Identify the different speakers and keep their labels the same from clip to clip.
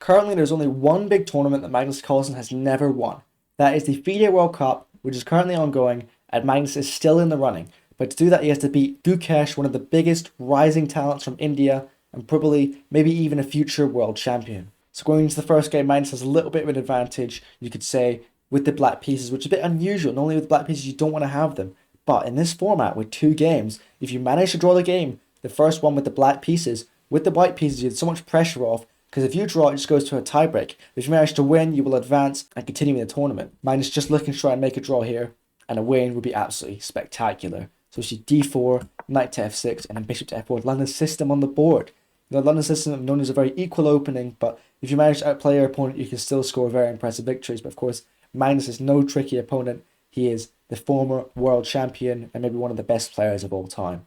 Speaker 1: Currently, there's only one big tournament that Magnus Carlsen has never won. That is the FIDE World Cup, which is currently ongoing, and Magnus is still in the running. But to do that, he has to beat Gukesh, one of the biggest rising talents from India, and probably, maybe even a future world champion. So going into the first game, Magnus has a little bit of an advantage, you could say, with the black pieces, which is a bit unusual. Normally with black pieces, you don't want to have them. But in this format, with 2 games, if you manage to draw the game, the first one with the black pieces, with the white pieces, you get so much pressure off, because if you draw, it just goes to a tiebreak. If you manage to win, you will advance and continue in the tournament. Magnus just looking to try and make a draw here, and a win would be absolutely spectacular. So we see d4, knight to f6, and then bishop to f4. London's system on the board. You know, London's system known as a very equal opening, but if you manage to outplay your opponent, you can still score very impressive victories. But of course, Magnus is no tricky opponent. He is the former world champion and maybe one of the best players of all time.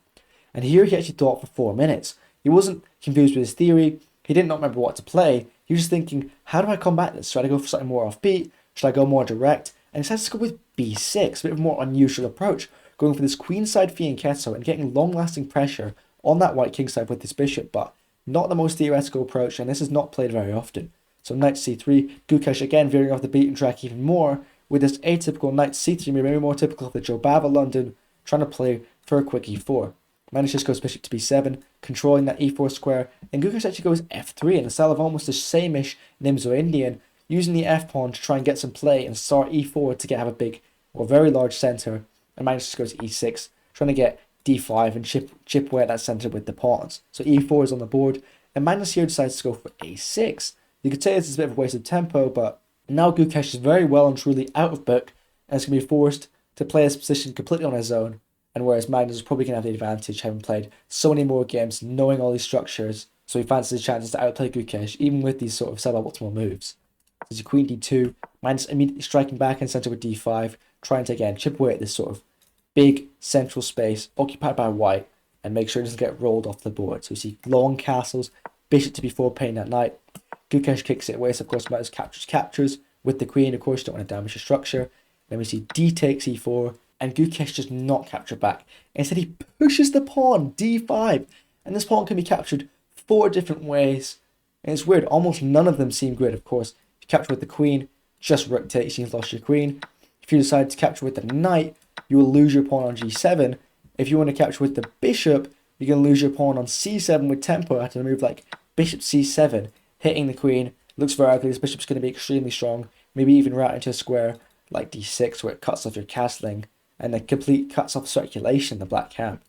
Speaker 1: And here he actually thought for 4 minutes. He wasn't confused with his theory. He did not remember what to play. He was just thinking, how do I combat this? Should I go for something more offbeat? Should I go more direct? And he decided to go with b6, a bit of a more unusual approach, going for this queenside fianchetto and getting long-lasting pressure on that white kingside with this bishop, but not the most theoretical approach, and this is not played very often. So knight c3, Gukesh again veering off the beaten track even more, with this atypical knight c3, maybe more typical of the Joe Bava London, trying to play for a quick e4. Magnus just goes bishop to b7, controlling that e4 square, and Gukesh actually goes f3 in the style of almost the same-ish Nimzo Indian, using the f-pawn to try and get some play and start e4 to have a big or very large centre, and Magnus just goes e6, trying to get d5 and chip away at that centre with the pawns. So e4 is on the board, and Magnus here decides to go for a6. You could say this is a bit of a waste of tempo, but now Gukesh is very well and truly out of book, and is going to be forced to play his position completely on his own, and whereas Magnus is probably going to have the advantage, having played so many more games, knowing all these structures, so he fancies his chances to outplay Gukesh, even with these sort of suboptimal moves. So there's a queen d2, Magnus immediately striking back in centre with d5, trying to again chip away at this sort of big central space occupied by white, and make sure it doesn't get rolled off the board. So we see long castles, bishop to b4 paying that knight. Gukesh kicks it away, so of course Magnus captures with the queen. Of course, you don't want to damage the structure. Then we see d takes e4, and Gukesh does not capture back. Instead, he pushes the pawn, d5, and this pawn can be captured 4 different ways. And it's weird, almost none of them seem good. Of course, if you capture with the queen, just rook takes, you've lost your queen. If you decide to capture with the knight, you will lose your pawn on g7. If you want to capture with the bishop, you're going to lose your pawn on c7 with tempo after a move like bishop c7, hitting the queen. Looks very ugly. This bishop's going to be extremely strong, maybe even right into a square like d6 where it cuts off your castling and then complete cuts off circulation in the black camp.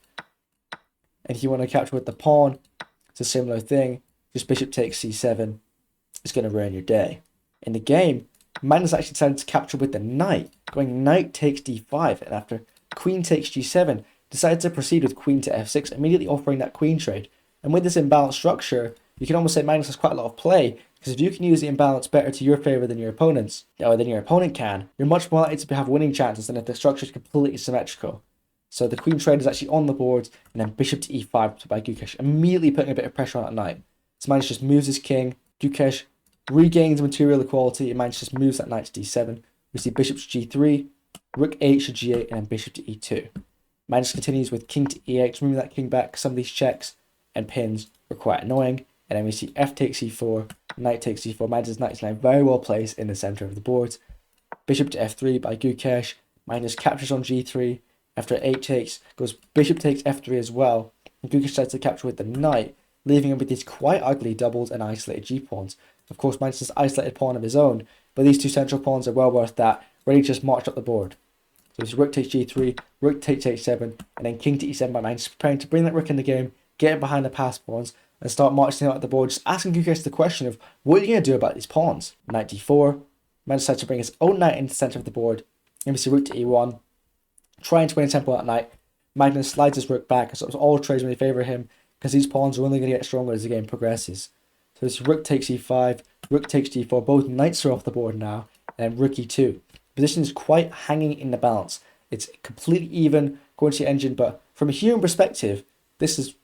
Speaker 1: And if you want to capture with the pawn, it's a similar thing. Just bishop takes c7. It's going to ruin your day. In the game, Magnus actually decided to capture with the knight, going knight takes d5, and after queen takes g7, decided to proceed with queen to f6, immediately offering that queen trade. And with this imbalanced structure, you can almost say Magnus has quite a lot of play, because if you can use the imbalance better to your favour than your opponent's, or than your opponent can, you're much more likely to have winning chances than if the structure is completely symmetrical. So the queen trade is actually on the board, and then bishop to e5 by Gukesh, immediately putting a bit of pressure on that knight. So Magnus just moves his king, Gukesh regains material equality, and Magnus just moves that knight to d7. We see bishop to g3, rook h to g8, and then bishop to e2. Magnus continues with king to e8, moving that king back. Some of these checks and pins are quite annoying. And then we see f takes e4, knight takes e4. Magnus' knight is now very well placed in the centre of the board. Bishop to f3 by Gukesh. Magnus captures on g3. After h takes, goes bishop takes f3 as well. And Gukesh decides to capture with the knight, leaving him with these quite ugly doubled and isolated g-pawns. Of course, Magnus has isolated pawn of his own, but these 2 central pawns are well worth that, ready to just march up the board. So it's rook takes g3, rook takes h7, and then king to e7 by Magnus, preparing to bring that rook in the game, get it behind the passed pawns, and start marching out the board, just asking Gukesh the question of, what are you going to do about these pawns? Knight d4, Magnus decides to bring his own knight into the centre of the board, and we see rook to e1, trying to win a tempo that knight. Magnus slides his rook back, and sort of all trades really favour him, because these pawns are only going to get stronger as the game progresses. So it's rook takes e5, rook takes d4, both knights are off the board now, and rook e2. The position is quite hanging in the balance. It's completely even, going to the engine, but from a human perspective,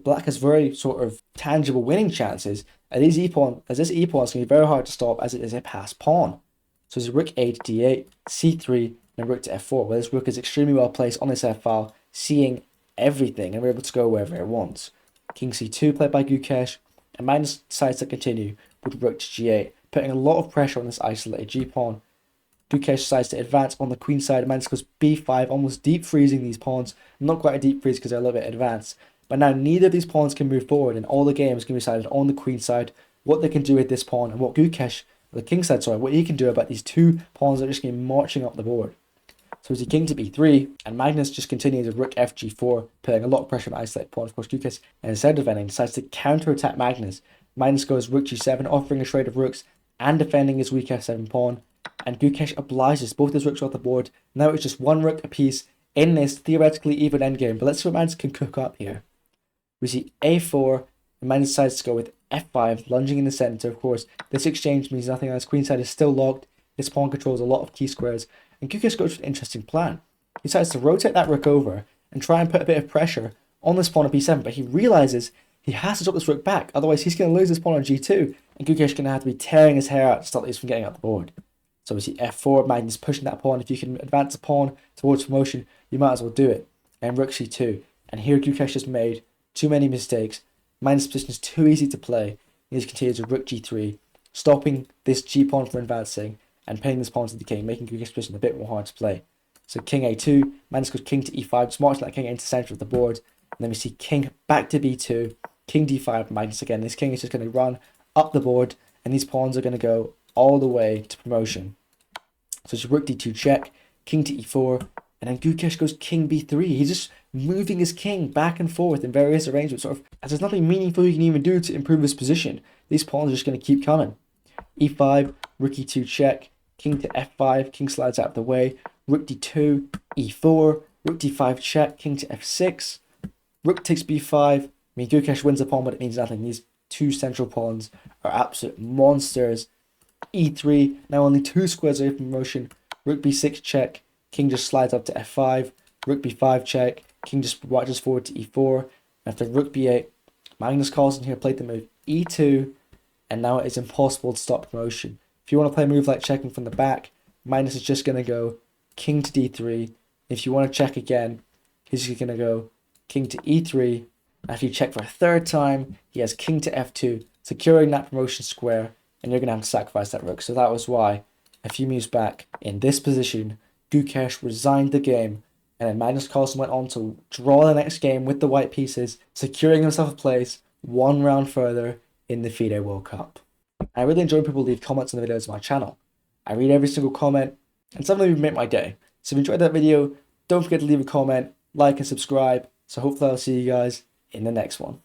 Speaker 1: black has very sort of tangible winning chances, and this e-pawn is going to be very hard to stop as it is a passed pawn. So it's rook a to d8, c3, and rook to f4, where this rook is extremely well placed on this f-file, seeing everything, and we're able to go wherever it wants. King c2 played by Gukesh, and Magnus decides to continue with rook to g8, putting a lot of pressure on this isolated g-pawn. Gukesh decides to advance on the queen side. Magnus goes b5, almost deep freezing these pawns. Not quite a deep freeze because they're a little bit advanced. But now neither of these pawns can move forward, and all the game is going to be decided on the queen side, what they can do with this pawn, and what Gukesh, the king side, sorry, what he can do about these two pawns that are just going to be marching up the board. So it's a king to b3, and Magnus just continues with rook fg4, putting a lot of pressure on the isolated pawn. Of course, Gukesh, instead of defending, decides to counter-attack Magnus. Magnus goes rook g7, offering a trade of rooks and defending his weak f7 pawn, and Gukesh obliges both his rooks off the board. Now it's just one rook apiece in this theoretically even endgame, but let's see what Magnus can cook up here. We see a4, and Magnus decides to go with f5, lunging in the center. Of course, this exchange means nothing else. Queen side is still locked. This pawn controls a lot of key squares, and Gukesh goes with an interesting plan. He decides to rotate that rook over and try and put a bit of pressure on this pawn at b7, but he realizes he has to drop this rook back, otherwise he's going to lose this pawn on g2, and Gukesh is going to have to be tearing his hair out to stop these from getting up the board. So we see f4, Magnus pushing that pawn. If you can advance a pawn towards promotion, you might as well do it. And rook c2. And here Gukesh just made too many mistakes. Magnus' position is too easy to play. He just continues with rook g3, stopping this g-pawn from advancing and pinning this pawn to the king, making Gukesh's position a bit more hard to play. So king a2, Magnus goes king to e5, just marching that king into the center of the board. And then we see king back to b2, king d5, Magnus again. This king is just going to run up the board, and these pawns are going to go all the way to promotion. So it's rook d2 check, king to e4, and then Gukesh goes king b3. He's just moving his king back and forth in various arrangements, sort of, as there's nothing meaningful he can even do to improve his position. These pawns are just going to keep coming. e5, rook e2 check, king to f5, king slides out of the way, rook d2, e4, rook d5 check, king to f6, rook takes b5. I mean, Gukesh wins the pawn, but it means nothing. These two central pawns are absolute monsters. e3, now only two squares away from promotion. Rook b6 check, king just slides up to f5, rook b5 check, king just watches forward to e4. After rook b8, Magnus Carlsen here played the move e2, and now it is impossible to stop promotion. If you want to play a move like checking from the back, Magnus is just going to go king to d3. If you want to check again, he's just going to go king to e3. After you check for a third time, he has king to f2, securing that promotion square, and you're going to have to sacrifice that rook. So that was why, a few moves back, in this position, Gukesh resigned the game, and then Magnus Carlsen went on to draw the next game with the white pieces, securing himself a place one round further in the FIDE World Cup. I really enjoy when people leave comments on the videos on my channel. I read every single comment, and some of them even make my day. So if you enjoyed that video, don't forget to leave a comment, like and subscribe. So hopefully I'll see you guys in the next one.